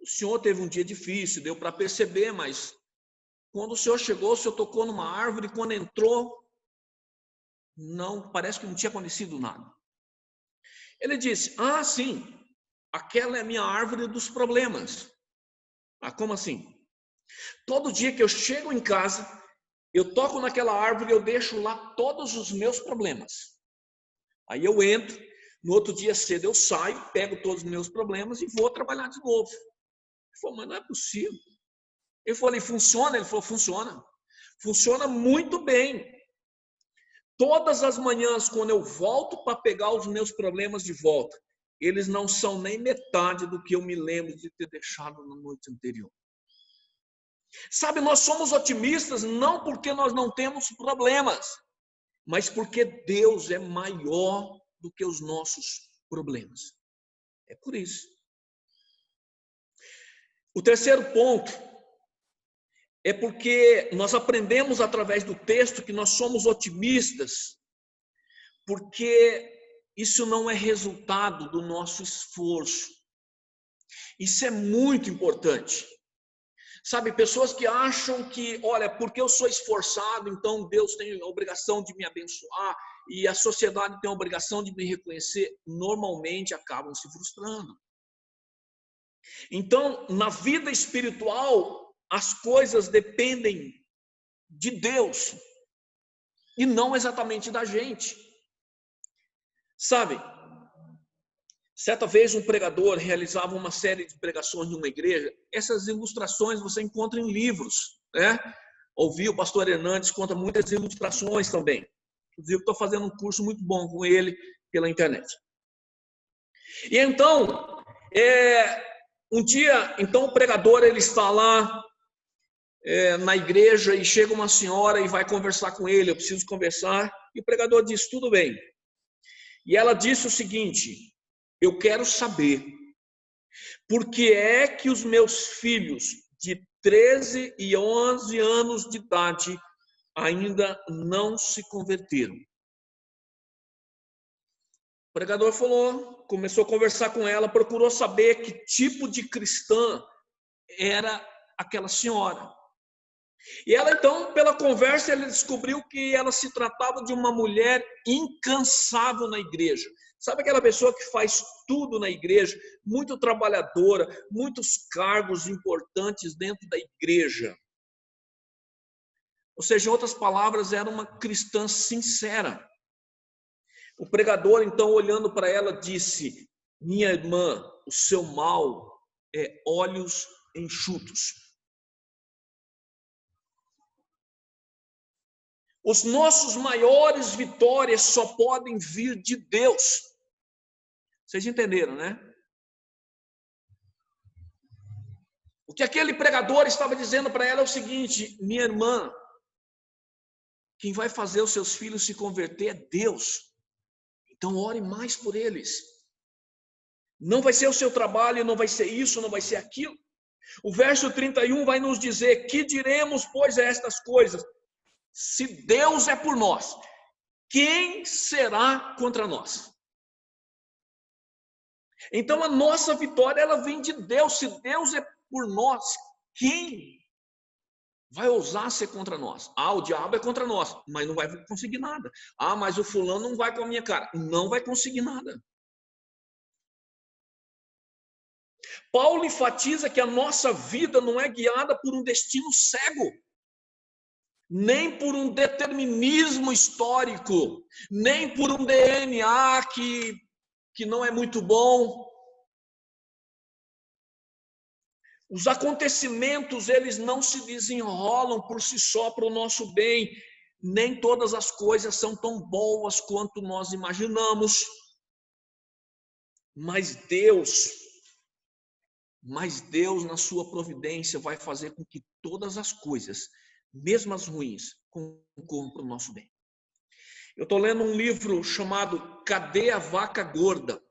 O senhor teve um dia difícil, deu para perceber, mas quando o senhor chegou, o senhor tocou numa árvore, e quando entrou, não, parece que não tinha acontecido nada. Ele disse: ah, sim, aquela é a minha árvore dos problemas. Ah, como assim? Todo dia que eu chego em casa, eu toco naquela árvore e eu deixo lá todos os meus problemas. Aí eu entro, no outro dia cedo eu saio, pego todos os meus problemas e vou trabalhar de novo. Ele falou: mas não é possível. Eu falei: funciona? Ele falou: funciona. Funciona muito bem. Todas as manhãs, quando eu volto para pegar os meus problemas de volta, eles não são nem metade do que eu me lembro de ter deixado na noite anterior. Sabe, nós somos otimistas não porque nós não temos problemas, mas porque Deus é maior do que os nossos problemas. É por isso. O terceiro ponto é porque nós aprendemos através do texto que nós somos otimistas, porque isso não é resultado do nosso esforço. Isso é muito importante. Sabe, pessoas que acham que, olha, porque eu sou esforçado, então Deus tem a obrigação de me abençoar e a sociedade tem a obrigação de me reconhecer, normalmente acabam se frustrando. Então, na vida espiritual, as coisas dependem de Deus e não exatamente da gente. Sabe, certa vez um pregador realizava uma série de pregações numa igreja. Essas ilustrações você encontra em livros, né? Ouvi o pastor Hernandes conta muitas ilustrações também. Inclusive, estou fazendo um curso muito bom com ele pela internet. E então, um dia, então o pregador ele está lá na igreja e chega uma senhora e vai conversar com ele. Eu preciso conversar. E o pregador diz, tudo bem. E ela disse o seguinte: eu quero saber por que é que os meus filhos de 13 e 11 anos de idade ainda não se converteram. O pregador falou, começou a conversar com ela, procurou saber que tipo de cristã era aquela senhora. E ela então, pela conversa, ele descobriu que ela se tratava de uma mulher incansável na igreja. Sabe aquela pessoa que faz tudo na igreja, muito trabalhadora, muitos cargos importantes dentro da igreja. Ou seja, em outras palavras, era uma cristã sincera. O pregador, então, olhando para ela, disse: minha irmã, o seu mal é olhos enxutos. Os nossos maiores vitórias só podem vir de Deus. Vocês entenderam, né? O que aquele pregador estava dizendo para ela é o seguinte: minha irmã, quem vai fazer os seus filhos se converter é Deus. Então ore mais por eles. Não vai ser o seu trabalho, não vai ser isso, não vai ser aquilo. O verso 31 vai nos dizer: que diremos, pois, a estas coisas? Se Deus é por nós, quem será contra nós? Então a nossa vitória, ela vem de Deus. Se Deus é por nós, quem vai ousar ser contra nós? Ah, o diabo é contra nós, mas não vai conseguir nada. Ah, mas o fulano não vai com a minha cara. Não vai conseguir nada. Paulo enfatiza que a nossa vida não é guiada por um destino cego, nem por um determinismo histórico, nem por um DNA que não é muito bom. Os acontecimentos, eles não se desenrolam por si só para o nosso bem. Nem todas as coisas são tão boas quanto nós imaginamos. Mas Deus, na sua providência, vai fazer com que todas as coisas, mesmo as ruins, concorram para o nosso bem. Eu estou lendo um livro chamado Cadê a Vaca Gorda?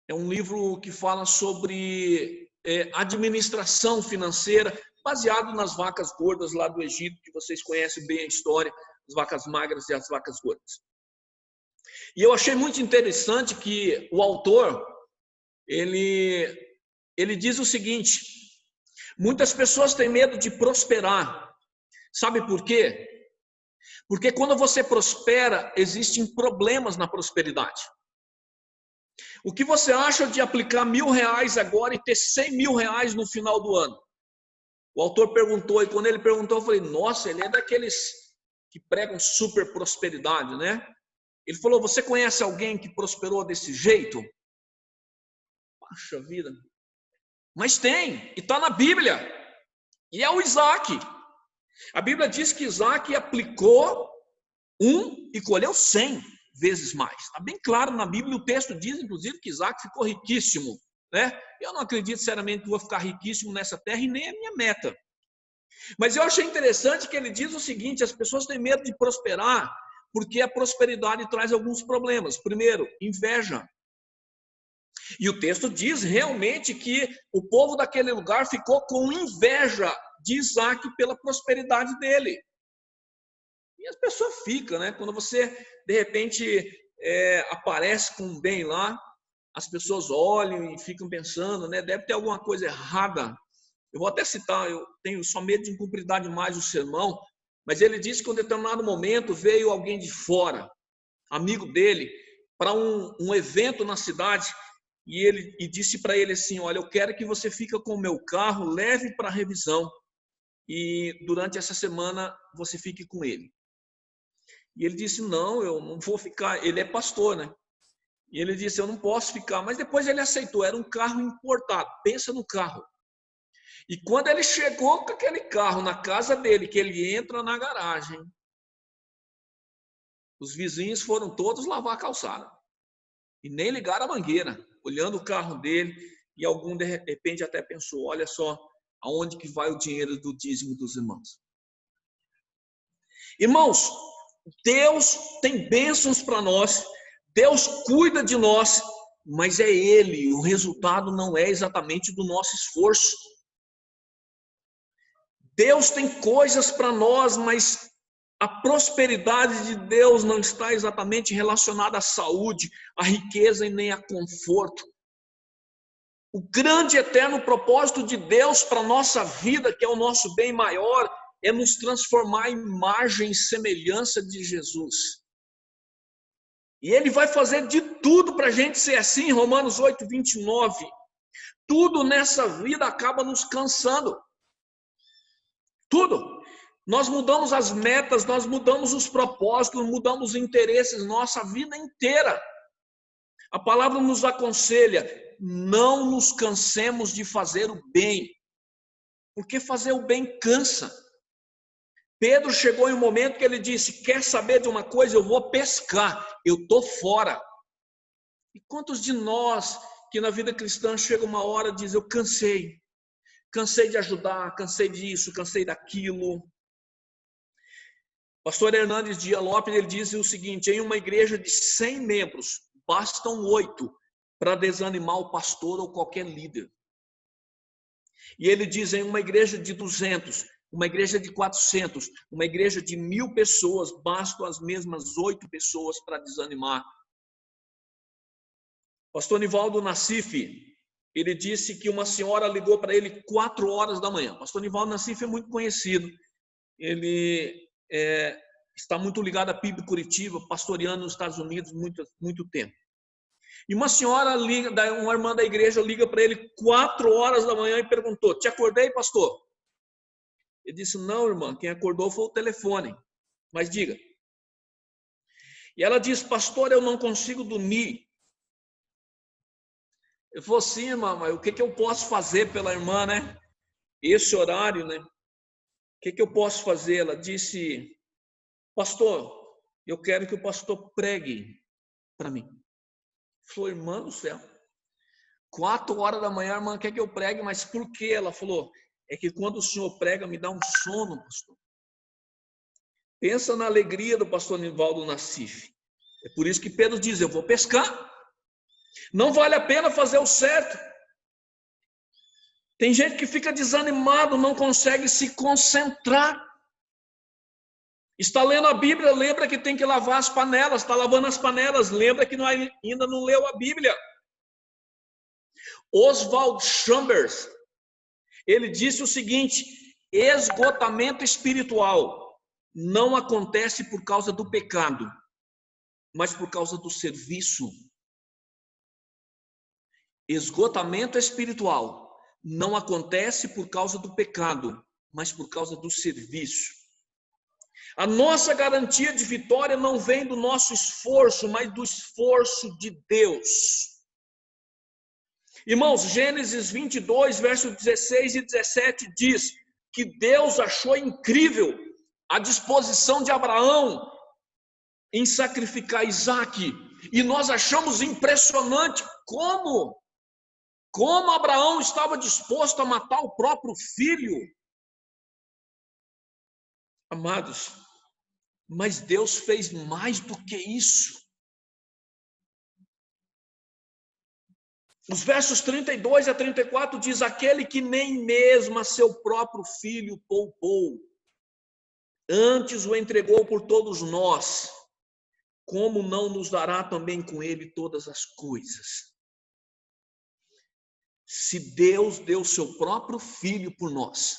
É um livro que fala sobre administração financeira, baseado nas vacas gordas lá do Egito, que vocês conhecem bem a história, as vacas magras e as vacas gordas. E eu achei muito interessante que o autor, ele diz o seguinte: muitas pessoas têm medo de prosperar. Sabe por quê? Porque quando você prospera, existem problemas na prosperidade. O que você acha de aplicar R$1.000 agora e ter R$100.000 no final do ano? O autor perguntou, e quando ele perguntou, eu falei: nossa, ele é daqueles que pregam super prosperidade, né? Ele falou: você conhece alguém que prosperou desse jeito? Poxa vida. Mas tem, e está na Bíblia. E é o Isaac. A Bíblia diz que Isaac aplicou 1 e colheu 100 vezes mais. Está bem claro na Bíblia, o texto diz, inclusive, que Isaac ficou riquíssimo, né? Eu não acredito, sinceramente, que vou ficar riquíssimo nessa terra e nem é minha meta. Mas eu achei interessante que ele diz o seguinte: as pessoas têm medo de prosperar porque a prosperidade traz alguns problemas. Primeiro, inveja. E o texto diz realmente que o povo daquele lugar ficou com inveja de Isaac pela prosperidade dele. E as pessoas ficam, né? Quando você, de repente, aparece com um bem lá, as pessoas olham e ficam pensando, né? Deve ter alguma coisa errada. Eu vou até citar, eu tenho só medo de incumpridar demais o sermão, mas ele disse que em um determinado momento veio alguém de fora, amigo dele, para um evento na cidade, e disse para ele assim: olha, eu quero que você fique com o meu carro, leve para revisão, e durante essa semana você fique com ele. E ele disse: não, eu não vou ficar. Ele é pastor, né? E ele disse: eu não posso ficar. Mas depois ele aceitou, era um carro importado. Pensa no carro. E quando ele chegou com aquele carro na casa dele, que ele entra na garagem, os vizinhos foram todos lavar a calçada. E nem ligaram a mangueira, olhando o carro dele. E algum, de repente, até pensou: olha só, aonde que vai o dinheiro do dízimo dos irmãos? Irmãos, Deus tem bênçãos para nós, Deus cuida de nós, mas é Ele, o resultado não é exatamente do nosso esforço. Deus tem coisas para nós, mas a prosperidade de Deus não está exatamente relacionada à saúde, à riqueza e nem a conforto. O grande e eterno propósito de Deus para a nossa vida, que é o nosso bem maior, é nos transformar em imagem e semelhança de Jesus. E Ele vai fazer de tudo para a gente ser assim. Romanos 8, 29. Tudo nessa vida acaba nos cansando. Tudo. Nós mudamos as metas, nós mudamos os propósitos, mudamos os interesses, nossa vida inteira. A palavra nos aconselha: não nos cansemos de fazer o bem, porque fazer o bem cansa. Pedro chegou em um momento que ele disse: quer saber de uma coisa? Eu vou pescar, eu estou fora. E quantos de nós que na vida cristã chega uma hora e diz: eu cansei de ajudar, cansei disso, cansei daquilo. Pastor Hernandes Dias Lopes, ele diz o seguinte: em uma igreja de 100 membros, bastam 8 para desanimar o pastor ou qualquer líder. E ele diz: em uma igreja de 200, uma igreja de 400, uma igreja de 1000 pessoas, bastam as mesmas 8 pessoas para desanimar. Pastor Nivaldo Nassif, ele disse que uma senhora ligou para ele 4 horas da manhã. Pastor Nivaldo Nassif é muito conhecido. Ele está muito ligado à PIB Curitiba, pastoreando nos Estados Unidos muito tempo. E uma senhora uma irmã da igreja liga para ele 4 horas da manhã e perguntou: te acordei, pastor? Ele disse: não, irmã, quem acordou foi o telefone. Mas diga. E ela disse: pastor, eu não consigo dormir. Ele falou: sim, irmã, mas o que eu posso fazer pela irmã, né? Esse horário, né? O que eu posso fazer? Ela disse: pastor, eu quero que o pastor pregue para mim. Ele falou: irmã do céu, 4 horas da manhã, a irmã quer que eu pregue, mas por quê? Ela falou: é que quando o senhor prega, me dá um sono, pastor. Pensa na alegria do pastor Nivaldo Nassif. É por isso que Pedro diz: eu vou pescar. Não vale a pena fazer o certo. Tem gente que fica desanimado, não consegue se concentrar. Está lendo a Bíblia, lembra que tem que lavar as panelas. Está lavando as panelas, lembra que ainda não leu a Bíblia. Oswald Chambers, ele disse o seguinte: esgotamento espiritual não acontece por causa do pecado, mas por causa do serviço. Esgotamento espiritual não acontece por causa do pecado, mas por causa do serviço. A nossa garantia de vitória não vem do nosso esforço, mas do esforço de Deus. Irmãos, Gênesis 22, versos 16 e 17 diz que Deus achou incrível a disposição de Abraão em sacrificar Isaque. E nós achamos impressionante como Abraão estava disposto a matar o próprio filho. Amados, Mas Deus fez mais do que isso. Os versos 32 a 34 diz: aquele que nem mesmo a seu próprio filho poupou, antes o entregou por todos nós, como não nos dará também com ele todas as coisas? Se Deus deu seu próprio filho por nós.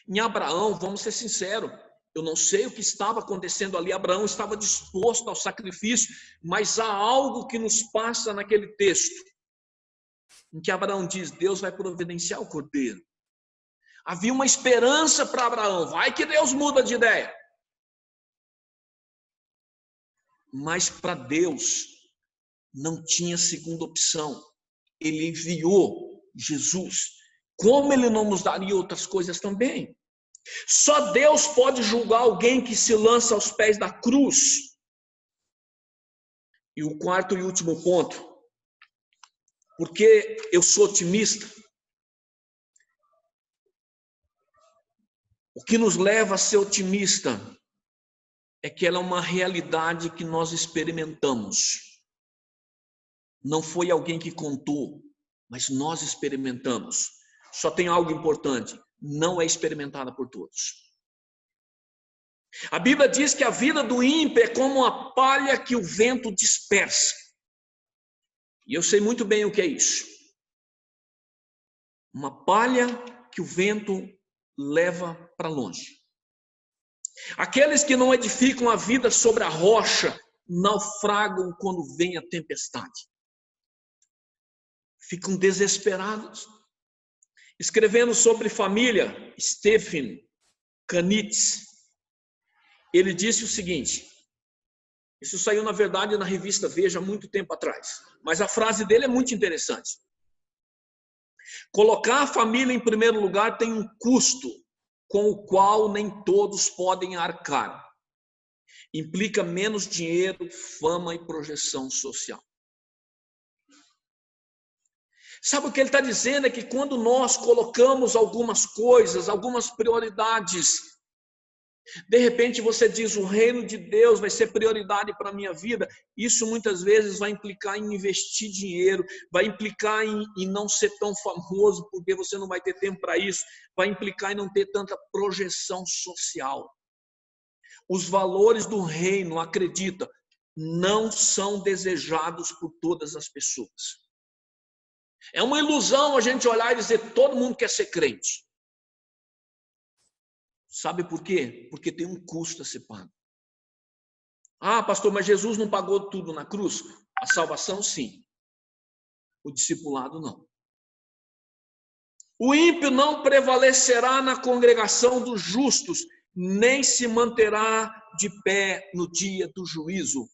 Em Abraão, vamos ser sinceros, eu não sei o que estava acontecendo ali. Abraão estava disposto ao sacrifício, mas há algo que nos passa naquele texto, em que Abraão diz: Deus vai providenciar o cordeiro. Havia uma esperança para Abraão, vai que Deus muda de ideia. Mas para Deus não tinha segunda opção. Ele enviou Jesus. Como ele não nos daria outras coisas também? Só Deus pode julgar alguém que se lança aos pés da cruz. E o quarto e último ponto, porque eu sou otimista, o que nos leva a ser otimista é que ela é uma realidade que nós experimentamos. Não foi alguém que contou, mas nós experimentamos. Só tem algo importante: não é experimentada por todos. A Bíblia diz que a vida do ímpio é como uma palha que o vento dispersa. E eu sei muito bem o que é isso. Uma palha que o vento leva para longe. Aqueles que não edificam a vida sobre a rocha naufragam quando vem a tempestade. Ficam desesperados. Escrevendo sobre família, Stephen Kanitz, ele disse o seguinte, isso saiu na verdade na revista Veja há muito tempo atrás, mas a frase dele é muito interessante. Colocar a família em primeiro lugar tem um custo com o qual nem todos podem arcar. Implica menos dinheiro, fama e projeção social. Sabe o que ele está dizendo? É que quando nós colocamos algumas coisas, algumas prioridades, de repente você diz: o reino de Deus vai ser prioridade para a minha vida. Isso muitas vezes vai implicar em investir dinheiro, vai implicar em não ser tão famoso, porque você não vai ter tempo para isso, vai implicar em não ter tanta projeção social. Os valores do reino, acredita, não são desejados por todas as pessoas. É uma ilusão a gente olhar e dizer: todo mundo quer ser crente. Sabe por quê? Porque tem um custo a ser pago. Ah, pastor, mas Jesus não pagou tudo na cruz? A salvação, sim. O discipulado, não. O ímpio não prevalecerá na congregação dos justos, nem se manterá de pé no dia do juízo.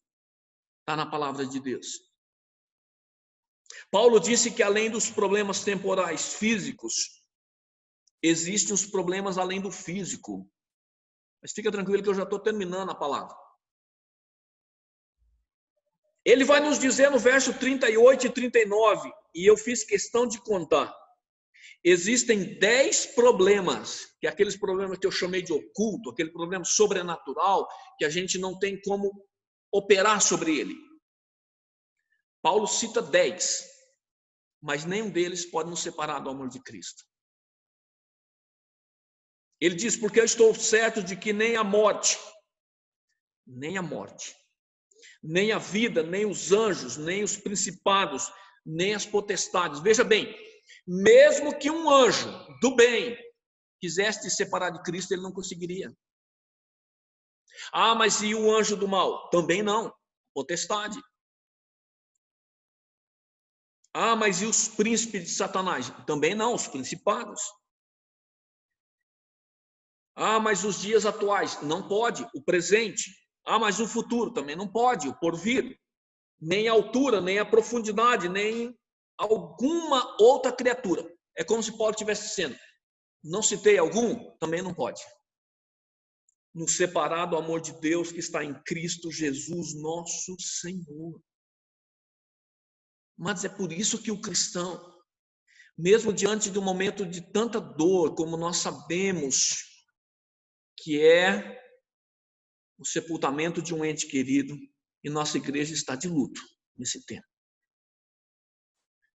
Está na palavra de Deus. Paulo disse que além dos problemas temporais físicos, existem os problemas além do físico. Mas fica tranquilo que eu já estou terminando a palavra. Ele vai nos dizer no verso 38 e 39, e eu fiz questão de contar. Existem 10 problemas, que é aqueles problemas que eu chamei de oculto, aquele problema sobrenatural, que a gente não tem como operar sobre ele. Paulo cita 10, mas nenhum deles pode nos separar do amor de Cristo. Ele diz: porque eu estou certo de que nem a morte, nem a vida, nem os anjos, nem os principados, nem as potestades. Veja bem, mesmo que um anjo do bem quisesse te separar de Cristo, ele não conseguiria. Ah, mas e o anjo do mal? Também não, potestade. Ah, mas e os príncipes de Satanás? Também não, os principados. Ah, mas os dias atuais? Não pode, o presente. Ah, mas o futuro? Também não pode, o porvir. Nem a altura, nem a profundidade, nem alguma outra criatura. É como se Paulo estivesse dizendo: não citei algum? Também não pode. Nos separar do amor de Deus que está em Cristo Jesus, nosso Senhor. Mas é por isso que o cristão, mesmo diante de um momento de tanta dor, como nós sabemos que é o sepultamento de um ente querido, e nossa igreja está de luto nesse tempo.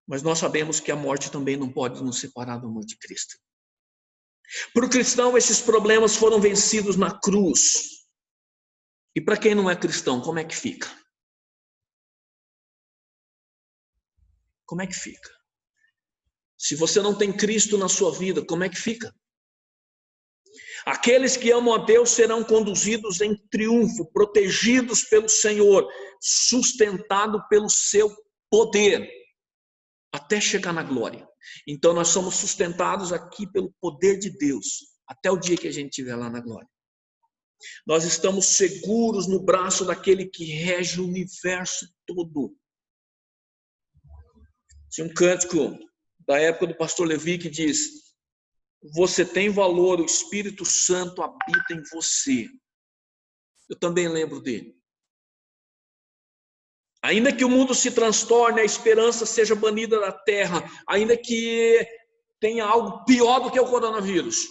Mas nós sabemos que a morte também não pode nos separar do amor de Cristo. Para o cristão, esses problemas foram vencidos na cruz. E para quem não é cristão, como é que fica? Como é que fica? Se você não tem Cristo na sua vida, como é que fica? Aqueles que amam a Deus serão conduzidos em triunfo, protegidos pelo Senhor, sustentados pelo seu poder, até chegar na glória. Então nós somos sustentados aqui pelo poder de Deus, até o dia que a gente estiver lá na glória. Nós estamos seguros no braço daquele que rege o universo todo. Tinha um cântico da época do pastor Levi que diz: você tem valor, o Espírito Santo habita em você. Eu também lembro dele. Ainda que o mundo se transtorne, a esperança seja banida da terra, ainda que tenha algo pior do que o coronavírus,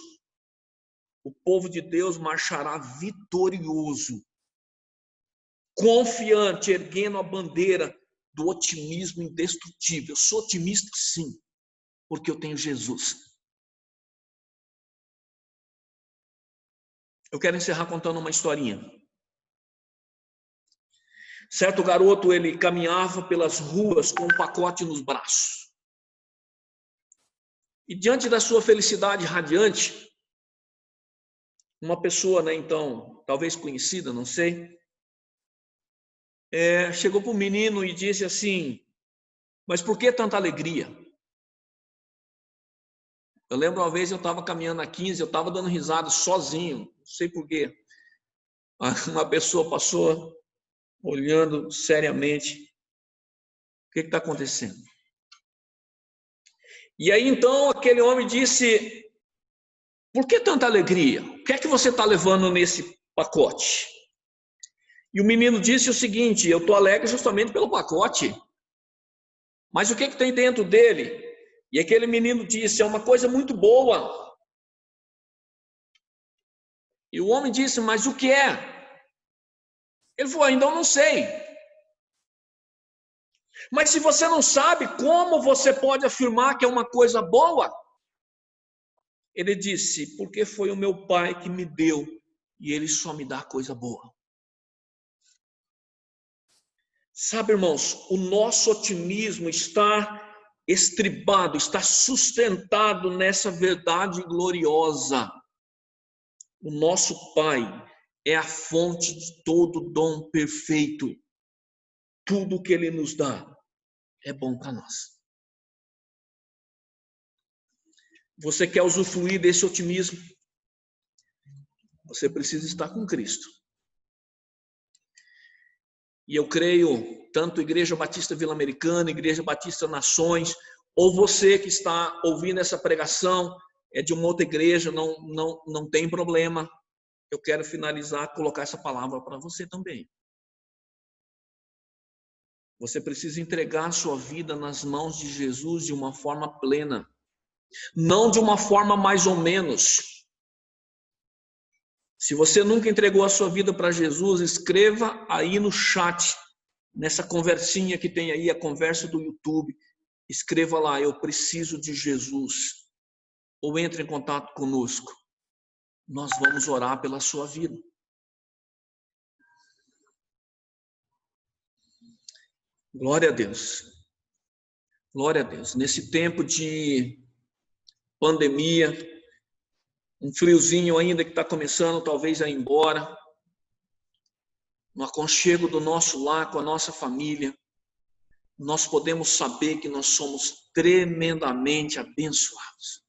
o povo de Deus marchará vitorioso, confiante, erguendo a bandeira do otimismo indestrutível. Eu sou otimista, sim, porque eu tenho Jesus. Eu quero encerrar contando uma historinha. Certo garoto, ele caminhava pelas ruas com um pacote nos braços. E diante da sua felicidade radiante, uma pessoa, então, talvez conhecida, não sei, chegou para o menino e disse assim: mas por que tanta alegria? Eu lembro uma vez eu estava caminhando na 15, eu estava dando risada sozinho, não sei por quê. Uma pessoa passou olhando seriamente. O que está acontecendo? E aí então aquele homem disse: por que tanta alegria? O que é que você está levando nesse pacote? E o menino disse o seguinte: eu estou alegre justamente pelo pacote. Mas o que tem dentro dele? E aquele menino disse: é uma coisa muito boa. E o homem disse: mas o que é? Ele falou: ainda não sei. Mas se você não sabe, como você pode afirmar que é uma coisa boa? Ele disse: porque foi o meu pai que me deu, e ele só me dá coisa boa. Sabe, irmãos, o nosso otimismo está estribado, está sustentado nessa verdade gloriosa. O nosso Pai é a fonte de todo dom perfeito. Tudo que Ele nos dá é bom para nós. Você quer usufruir desse otimismo? Você precisa estar com Cristo. E eu creio, tanto Igreja Batista Vila Americana, Igreja Batista Nações, ou você que está ouvindo essa pregação, é de uma outra igreja, não tem problema. Eu quero finalizar, colocar essa palavra para você também. Você precisa entregar a sua vida nas mãos de Jesus de uma forma plena. Não de uma forma mais ou menos. Se você nunca entregou a sua vida para Jesus, escreva aí no chat, nessa conversinha que tem aí, a conversa do YouTube. Escreva lá: eu preciso de Jesus. Ou entre em contato conosco. Nós vamos orar pela sua vida. Glória a Deus. Glória a Deus. Nesse tempo de pandemia, um friozinho ainda que está começando talvez a ir embora, no aconchego do nosso lar com a nossa família, nós podemos saber que nós somos tremendamente abençoados.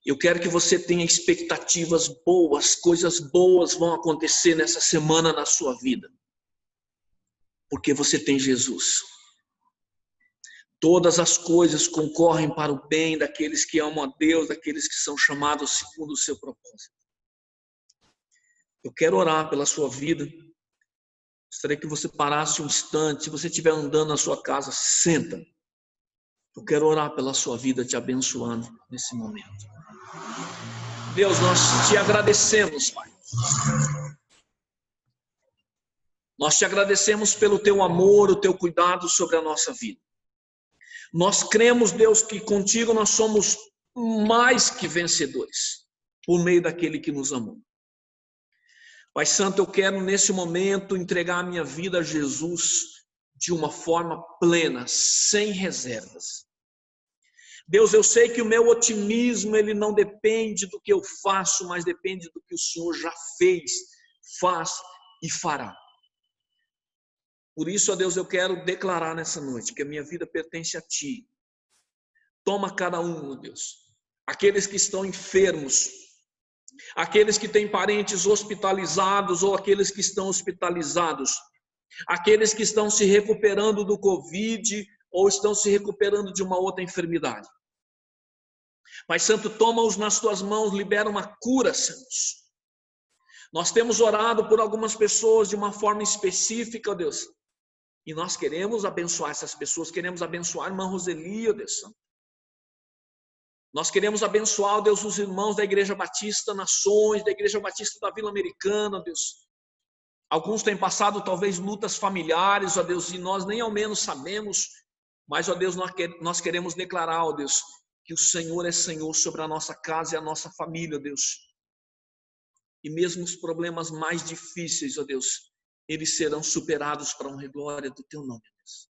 Eu quero que você tenha expectativas boas, coisas boas vão acontecer nessa semana na sua vida, porque você tem Jesus. Todas as coisas concorrem para o bem daqueles que amam a Deus, daqueles que são chamados segundo o seu propósito. Eu quero orar pela sua vida. Gostaria que você parasse um instante. Se você estiver andando na sua casa, senta. Eu quero orar pela sua vida, te abençoando nesse momento. Deus, nós te agradecemos, Pai. Nós te agradecemos pelo teu amor, o teu cuidado sobre a nossa vida. Nós cremos, Deus, que contigo nós somos mais que vencedores, por meio daquele que nos amou. Pai Santo, eu quero nesse momento entregar a minha vida a Jesus de uma forma plena, sem reservas. Deus, eu sei que o meu otimismo, ele não depende do que eu faço, mas depende do que o Senhor já fez, faz e fará. Por isso, ó Deus, eu quero declarar nessa noite que a minha vida pertence a Ti. Toma cada um, ó Deus, aqueles que estão enfermos, aqueles que têm parentes hospitalizados ou aqueles que estão hospitalizados, aqueles que estão se recuperando do Covid ou estão se recuperando de uma outra enfermidade. Pai Santo, toma-os nas Tuas mãos, libera uma cura, Santos. Nós temos orado por algumas pessoas de uma forma específica, ó Deus, e nós queremos abençoar essas pessoas, queremos abençoar a irmã Roseli, ó Deus Santo. Nós queremos abençoar, ó Deus, os irmãos da Igreja Batista Nações, da Igreja Batista da Vila Americana, ó Deus. Alguns têm passado talvez lutas familiares, ó Deus, e nós nem ao menos sabemos, mas, ó Deus, nós queremos declarar, ó Deus, que o Senhor é Senhor sobre a nossa casa e a nossa família, ó Deus. E mesmo os problemas mais difíceis, ó Deus, eles serão superados para a honra e glória do Teu nome, Deus.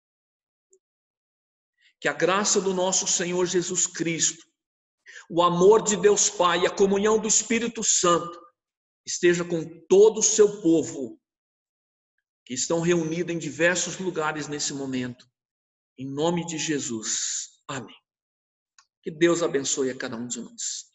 Que a graça do nosso Senhor Jesus Cristo, o amor de Deus Pai e a comunhão do Espírito Santo esteja com todo o seu povo que estão reunidos em diversos lugares nesse momento. Em nome de Jesus. Amém. Que Deus abençoe a cada um de nós.